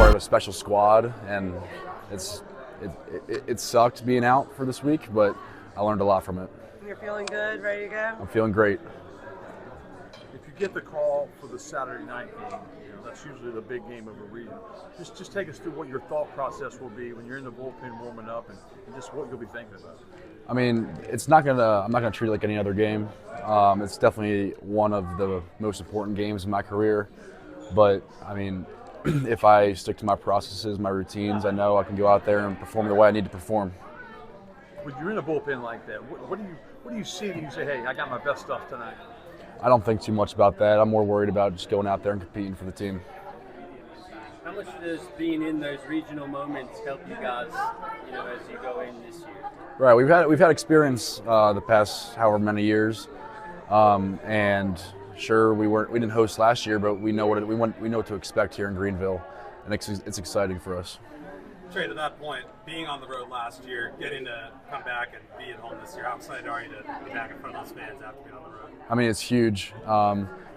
part of a special squad, and it sucked being out for this week, but I learned a lot from it. You're feeling good, ready to go? I'm feeling great. If you get the call for the Saturday night game, that's usually the big game of a region. Just take us through what your thought process will be when you're in the bullpen warming up, and just what you'll be thinking about. I mean, I'm not gonna treat it like any other game. It's definitely one of the most important games in my career. But I mean, if I stick to my processes, my routines, I know I can go out there and perform the way I need to perform. When you're in a bullpen like that, what do you see that you say, hey, I got my best stuff tonight? I don't think too much about that. I'm more worried about just going out there and competing for the team. How much does being in those regional moments help you guys, as you go in this year? Right, we've had experience the past however many years, and sure we didn't host last year, but we know we know what to expect here in Greenville, and it's exciting for us. Trey, to that point, being on the road last year, getting to come back and be at home this year, how excited are you to be back in front of those fans after being on the road? I mean, it's huge.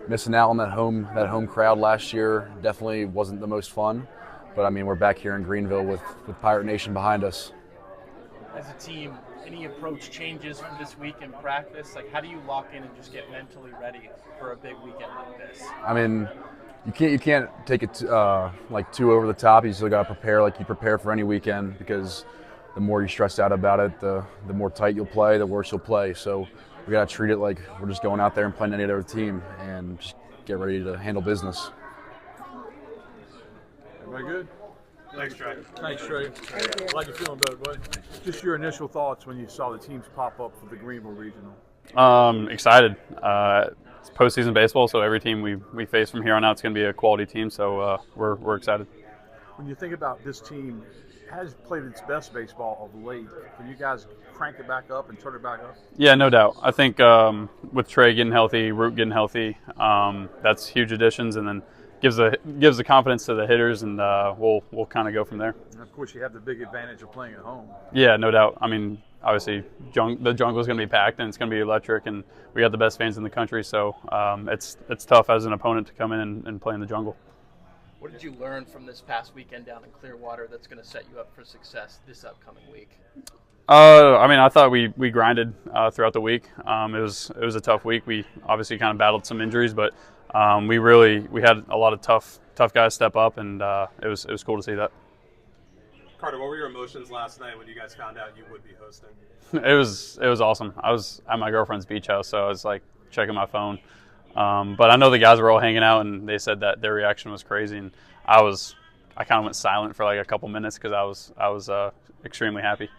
Missing out on that home crowd last year definitely wasn't the most fun, but I mean, we're back here in Greenville with Pirate Nation behind us. As a team, any approach changes from this week in practice? Like, how do you lock in and just get mentally ready for a big weekend like this? I mean, you can't take it like too over the top. You still got to prepare like you prepare for any weekend, because the more you stress out about it, the more tight you'll play, the worse you'll play. So we got to treat it like we're just going out there and playing any other team and just get ready to handle business. Everybody good? Thanks, Trey. Thanks, Trey. Glad you're feeling better, buddy. Just your initial thoughts when you saw the teams pop up for the Greenville Regional. Excited. It's postseason baseball, so every team we face from here on out is going to be a quality team. So we're excited. When you think about this team, has played its best baseball of late. Can you guys crank it back up and turn it back up? Yeah, no doubt. I think with Trey getting healthy, Root getting healthy, that's huge additions, and then gives the confidence to the hitters, and we'll kind of go from there. And of course, you have the big advantage of playing at home. Yeah, no doubt. I mean, obviously, the jungle is going to be packed, and it's going to be electric, and we got the best fans in the country, so it's tough as an opponent to come in and play in the jungle. What did you learn from this past weekend down in Clearwater that's going to set you up for success this upcoming week? I mean, I thought we grinded throughout the week. It was a tough week. We obviously kind of battled some injuries, but we had a lot of tough guys step up, and it was cool to see that. Carter, what were your emotions last night when you guys found out you would be hosting? It was awesome. I was at my girlfriend's beach house, so I was like checking my phone. But I know the guys were all hanging out, and they said that their reaction was crazy, and I kind of went silent for like a couple minutes because I was extremely happy.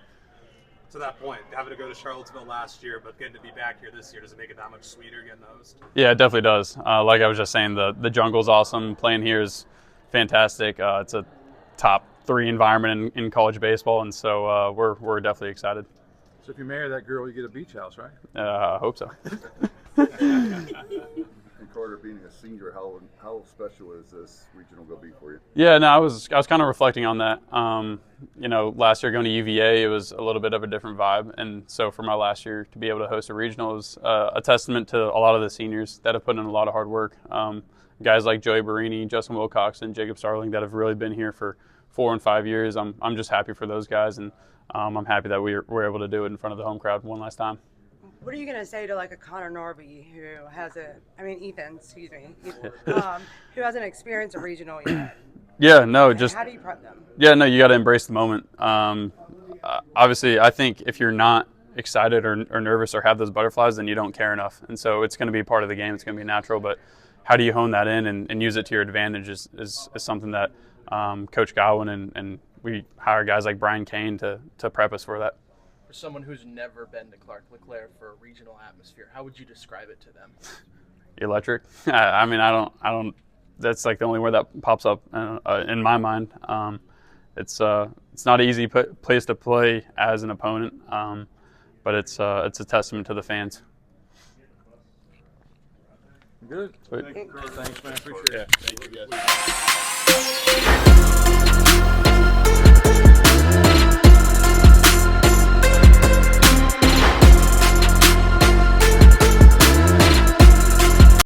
To that point, having to go to Charlottesville last year, but getting to be back here this year, does it make it that much sweeter getting the host? Yeah, it definitely does. Like I was just saying, the jungle's awesome. Playing here is fantastic. It's a top 3 environment in college baseball, and so we're definitely excited. So if you marry that girl, you get a beach house, right? I hope so. And Carter, being a senior, how special is this regional going to be for you? Yeah, no, I was kind of reflecting on that. Last year going to UVA, it was a little bit of a different vibe, and so for my last year to be able to host a regional was a testament to a lot of the seniors that have put in a lot of hard work. Guys like Joey Barini, Justin Wilcox, and Jacob Starling that have really been here for 4 and 5 years. I'm just happy for those guys, and I'm happy that we're able to do it in front of the home crowd one last time. What are you going to say to like a Connor Norby who hasn't experienced a regional yet? Yeah, no, How do you prep them? Yeah, no, you got to embrace the moment. Obviously, I think if you're not excited or nervous or have those butterflies, then you don't care enough. And so it's going to be part of the game. It's going to be natural. But how do you hone that in and use it to your advantage is something that Coach Godwin and we hire guys like Brian Kane to prep us for that. For someone who's never been to Clark LeClaire for a regional atmosphere, how would you describe it to them? Electric. I mean, I don't. That's like the only word that pops up in my mind. It's not an easy place to play as an opponent, but it's a testament to the fans. Good. Sweet. Thanks, man. Appreciate it. Yeah. Thank you guys.